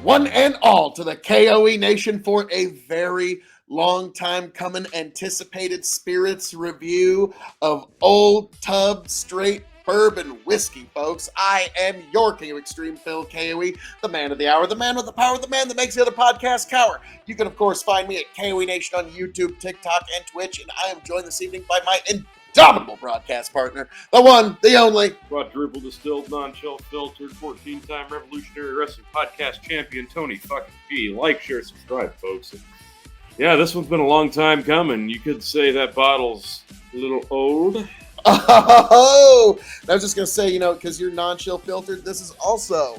one and all to the K.O.E Nation for a very long time coming anticipated spirits review of Old Tub Straight Bourbon Whiskey, folks. I am your King of Extreme, Phil K.O.E, the man of the hour, the man with the power, the man that makes the other podcast cower. You can, of course, find me at K.O.E Nation on YouTube, TikTok, and Twitch, and I am joined this evening by my indomitable broadcast partner, the one, the only, quadruple distilled, non-chill filtered, 14-time Revolutionary Wrestling Podcast champion, Tony fucking G. Like, share, subscribe, folks. And yeah, this one's been a long time coming. You could say that bottle's a little old. Oh, I was just going to say, because you're non-chill filtered, this is also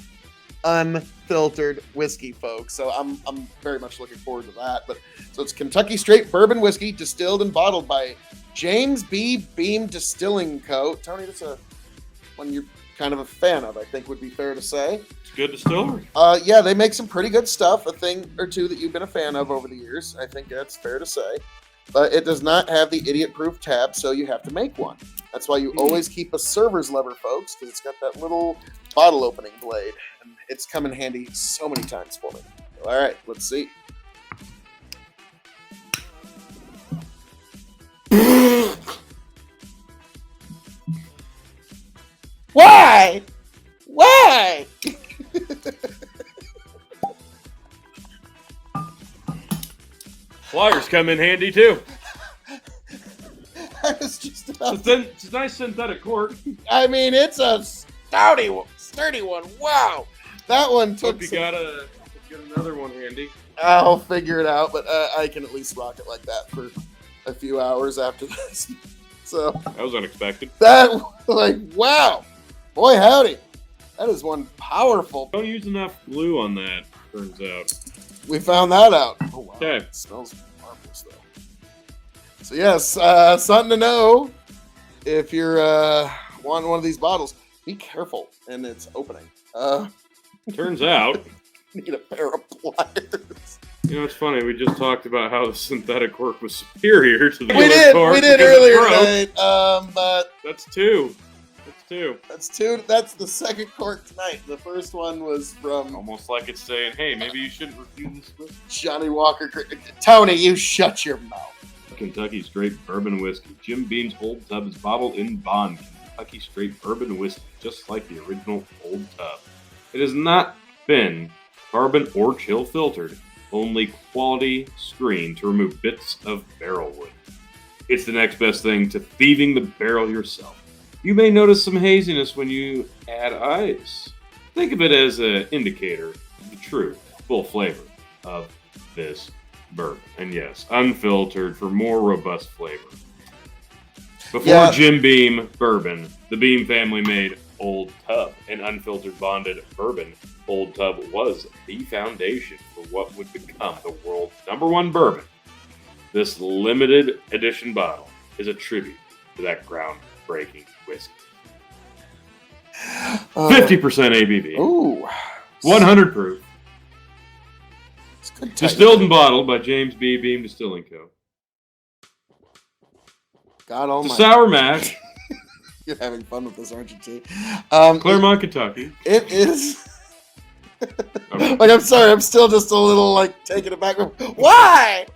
unfiltered whiskey, folks. So I'm very much looking forward to that. But so it's Kentucky Straight Bourbon Whiskey, distilled and bottled by James B. Beam Distilling Co. Tony, that's one you're kind of a fan of, I think would be fair to say. It's a good distillery. Yeah, they make some pretty good stuff. A thing or two that you've been a fan of over the years. I think that's fair to say. But it does not have the idiot-proof tab, so you have to make one. That's why you always keep a server's lever, folks, because it's got that little bottle opening blade. And it's come in handy so many times for me. All right, let's see. Why? Why? Flyers come in handy too. I was just about It's a nice synthetic cork. I mean, it's a sturdy one. Wow. That one took Hope you got another one handy. I'll figure it out, but I can at least rock it like that for a few hours after this. So That was unexpected. Wow. Boy, howdy. That is one powerful. Don't use enough glue on that, turns out. We found that out. Oh, wow. Okay. It smells marvelous, though. So, yes, something to know if you're wanting one of these bottles. Be careful in its opening. Turns out. Need a pair of pliers. It's funny. We just talked about how the synthetic cork was superior to the cork. We did earlier tonight. But that's two. That's the second cork tonight. The first one was from almost like it's saying, "Hey, maybe you shouldn't review this whiskey." Johnny Walker. Tony, you shut your mouth. Kentucky Straight Bourbon Whiskey. Jim Beam's Old Tub is bottled in bond. Kentucky Straight Bourbon Whiskey, just like the original Old Tub. It has not been carbon or chill filtered, only quality screened to remove bits of barrel wood. It's the next best thing to thieving the barrel yourself. You may notice some haziness when you add ice. Think of it as an indicator of the true, full flavor of this bourbon. And yes, unfiltered for more robust flavor. Before Jim Beam Bourbon, the Beam family made Old Tub, an unfiltered bonded bourbon. Old Tub was the foundation for what would become the world's #1 bourbon. This limited edition bottle is a tribute to that groundbreaking whiskey. 50% ABV. Ooh. 100 proof. It's good. Distilled and bottled by James B. Beam Distilling Co. God almighty. It's a sour mash. You're having fun with this, aren't you, T? Claremont, Kentucky. It is. I'm sorry. I'm still just a little, taken aback. Why?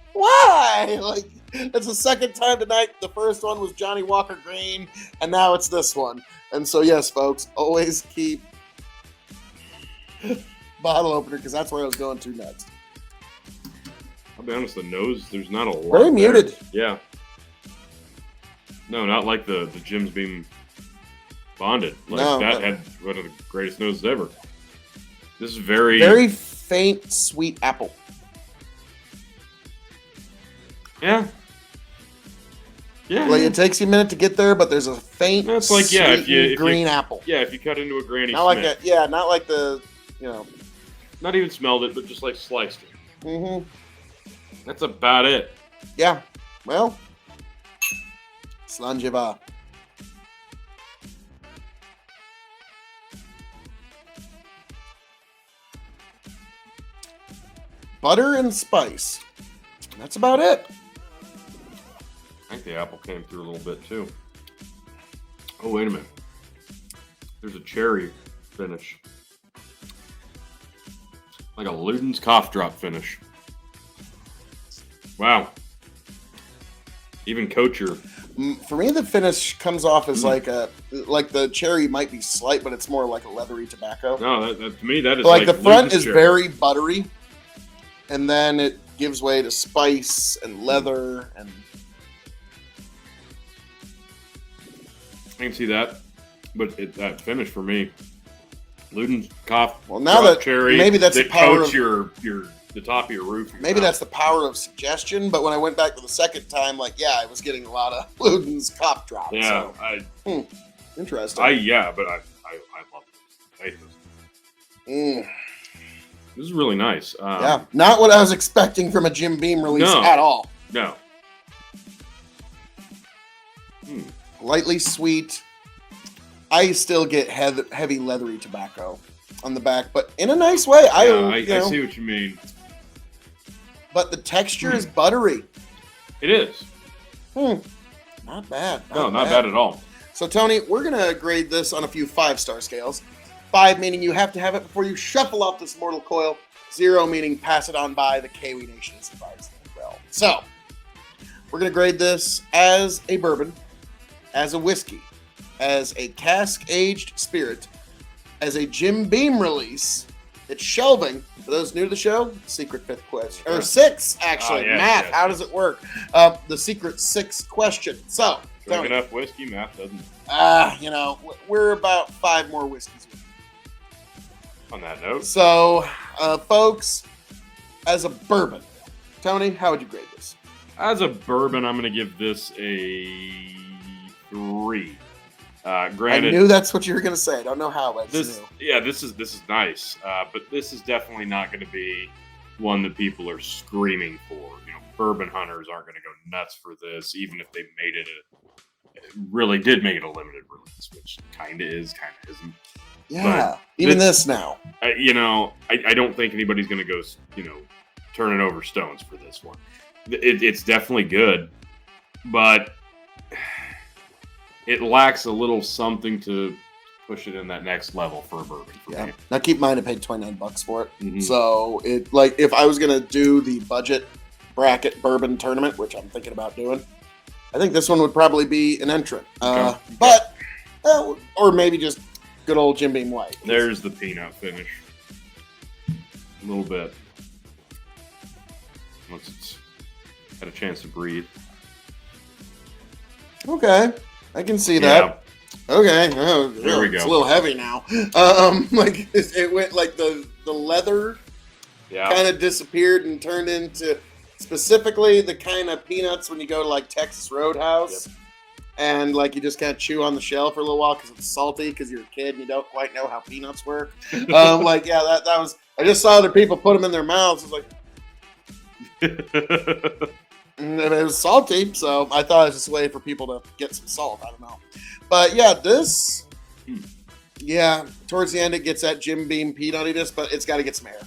It's the second time tonight. The first one was Johnny Walker Green, and now it's this one. And so, yes, folks, always keep bottle opener, because that's where I was going to next. I'll be honest, the nose, there's not a lot. Very muted. Yeah. No, not like the Jim's Beam Bonded. That had one of the greatest noses ever. This is very faint, sweet apple. Yeah. Yeah. It takes you a minute to get there, but there's a faint, sweet green apple. Yeah, if you cut into a Granny not Smith. Not like the, Not even smelled it, but just sliced it. Mm-hmm. That's about it. Yeah. Well, Slanjeva. Butter and spice. That's about it. I think the apple came through a little bit too. Oh, wait a minute. There's a cherry finish. Like a Luden's cough drop finish. Wow. Even Coacher. For me, the finish comes off as like the cherry might be slight, but it's more like a leathery tobacco. No, that to me that is like the front Luden's is cherry. very buttery, and then it gives way to spice and leather and. I can see that, but that finish for me, Luden's cough. Well, now that cherry, maybe that's the power coats of the top of your roof. maybe that's the power of suggestion. But when I went back to the second time, like I was getting a lot of Luden's cough drop. Yeah, so. Interesting. but I love it. I hate this. This is really nice. Yeah, not what I was expecting from a Jim Beam release at all. No. Lightly sweet. I still get heavy leathery tobacco on the back, but in a nice way. I see what you mean. But the texture is buttery. It is. Not bad. Not bad at all. So, Tony, we're going to grade this on a few 5-star scales. 5 meaning you have to have it before you shuffle off this mortal coil. 0 meaning pass it on by. The K.O.E Nation is advised as well. So, we're going to grade this as a bourbon, as a whiskey, as a cask-aged spirit, as a Jim Beam release. It's shelving. For those new to the show, secret 5th question. Or 6, actually. Math, how does it work? The secret 6th question. So, Drink enough whiskey, math doesn't. We're about 5 more whiskeys. On that note. So, folks, as a bourbon, Tony, how would you grade this? As a bourbon, I'm going to give this a 3. Granted, I knew that's what you were going to say. I don't know how, but this is nice. But this is definitely not going to be one that people are screaming for. Bourbon hunters aren't going to go nuts for this, even if they made it really did make it a limited release, which kind of is, kind of isn't. Yeah, but even this now. I don't think anybody's going to go, turning over stones for this one. It's definitely good, but it lacks a little something to push it in that next level for a bourbon. Me. Now keep in mind, I paid $29 for it. So if I was going to do the budget bracket bourbon tournament, which I'm thinking about doing, I think this one would probably be an entrant. But or maybe just good old Jim Beam White. There's the peanut finish. A little bit. Once it's had a chance to breathe. Okay. I can see that. Okay. There we go. It's a little heavy now. It went like the leather kind of disappeared and turned into specifically the kind of peanuts when you go to like Texas Roadhouse. Yep. And like you just kind of chew on the shell for a little while because it's salty because you're a kid and you don't quite know how peanuts work. That was. I just saw other people put them in their mouths. It's like and it was salty, so I thought it was just a way for people to get some salt. I don't know, but this, towards the end it gets that Jim Beam peanuttiness, but it's got to get some air.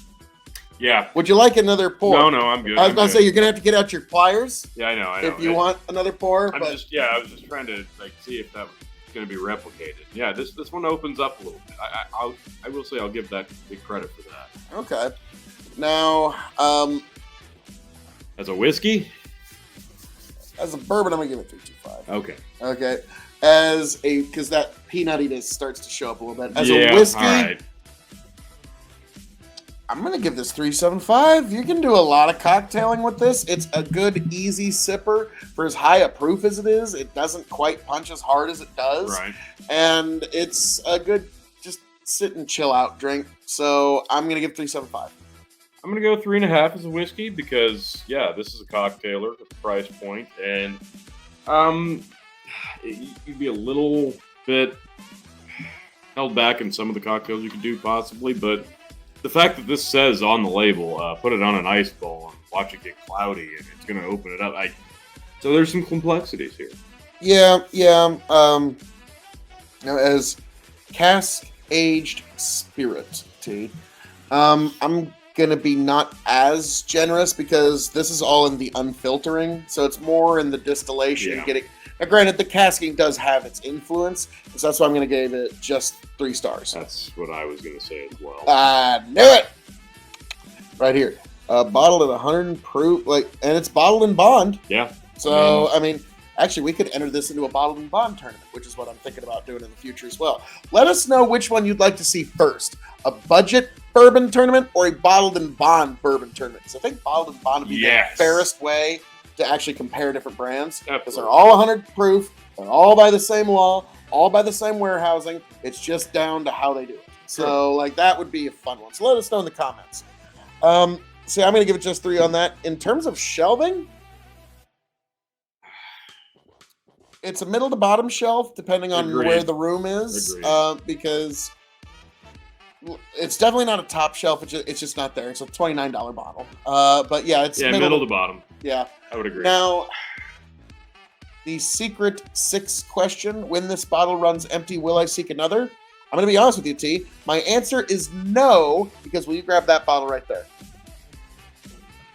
Yeah. Would you like another pour? No, I'm good. I was going to say, you're going to have to get out your pliers. Yeah, I know. If you want another pour. I was just trying to see if that was going to be replicated. Yeah, this one opens up a little bit. I will say I'll give that big credit for that. Okay. Now, as a whiskey? As a bourbon, I'm going to give it 3.25. Okay. Because that peanuttiness starts to show up a little bit. As a whiskey, all right. I'm going to give this 3.75. You can do a lot of cocktailing with this. It's a good, easy sipper. For as high a proof as it is, it doesn't quite punch as hard as it does. Right. And it's a good, just sit and chill out drink. So I'm going to give 3.75. I'm going to go 3.5 as a whiskey because, this is a cocktailer at the price point. And you'd be a little bit held back in some of the cocktails you could do possibly, but the fact that this says on the label, put it on an ice bowl and watch it get cloudy and it's going to open it up. So there's some complexities here. Yeah. Now, as cask-aged spirit, I'm going to be not as generous because this is all in the unfiltering. So it's more in the distillation. Now, granted, the casking does have its influence, so that's why I'm going to give it just 3 stars. That's what I was going to say as well. I knew it! right here. Bottled at 100 proof, and it's bottled in bond. Yeah. So, I mean, actually, we could enter this into a bottled and bond tournament, which is what I'm thinking about doing in the future as well. Let us know which one you'd like to see first: a budget bourbon tournament or a bottled and bond bourbon tournament. Because I think bottled and bond would be the fairest way to actually compare different brands. Because they're all 100 proof, they're all by the same law, all by the same warehousing. It's just down to how they do it. So, like, that would be a fun one. So let us know in the comments. See, I'm going to give it just 3 on that. In terms of shelving, it's a middle to bottom shelf, depending on where the room is, because it's definitely not a top shelf. It's just not there. It's a $29 bottle. But yeah, it's middle to bottom. Yeah, I would agree. Now, the secret 6 question: when this bottle runs empty, will I seek another? I'm going to be honest with you, T. My answer is no, because will you grab that bottle right there?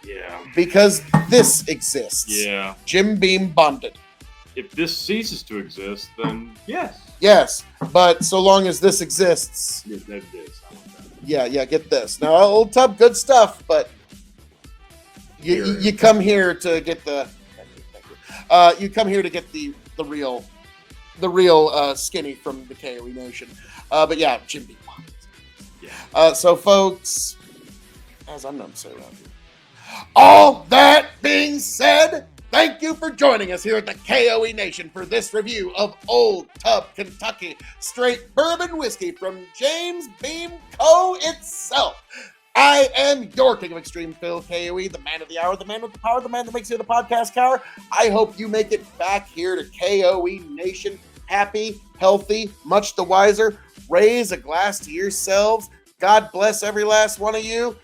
Yeah. Because this exists. Yeah. Jim Beam bonded. If this ceases to exist, then yes. Yes, but so long as this exists. Yeah, that is. I want that. Yeah, get this. Now, Old Tub, good stuff, but you come here to get the. Thank you. You come here to get the real skinny from the K.O.E. Nation. But yeah, Jim Beam bonded. Yeah. So, folks, as I'm not saying around here. All that being said, thank you for joining us here at the K.O.E. Nation for this review of Old Tub Kentucky Straight Bourbon Whiskey from James Beam Co. itself. I am your King of Extreme, Phil K.O.E., the man of the hour, the man with the power, the man that makes you the podcast cower. I hope you make it back here to K.O.E. Nation happy, healthy, much the wiser. Raise a glass to yourselves. God bless every last one of you.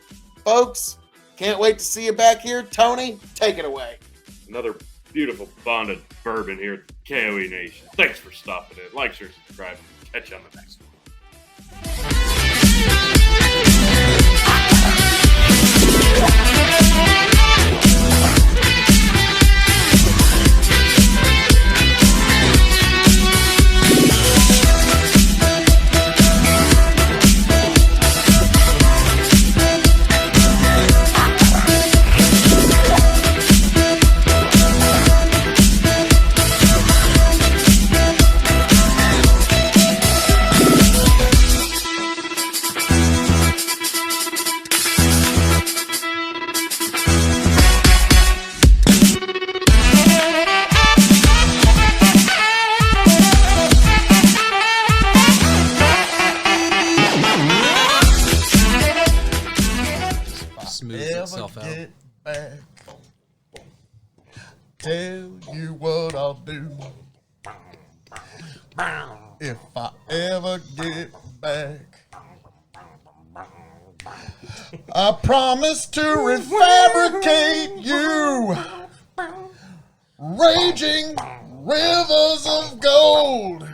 Folks, can't wait to see you back here. Tony, take it away. Another beautiful bonded bourbon here at the K.O.E. Nation. Thanks for stopping in. Like, share, subscribe. Catch you on the next one. Get back, tell you what I'll do if I ever get back. I promise to refabricate you, raging rivers of gold.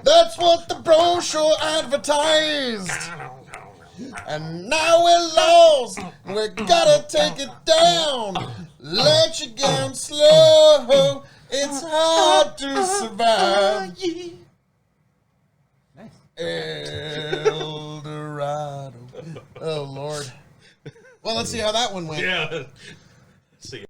That's what the brochure advertised. And now we're lost, we gotta take it down. Let you down slow, it's hard to survive. Nice. El Dorado. Oh, Lord. Well, let's see how that one went. Yeah. See you.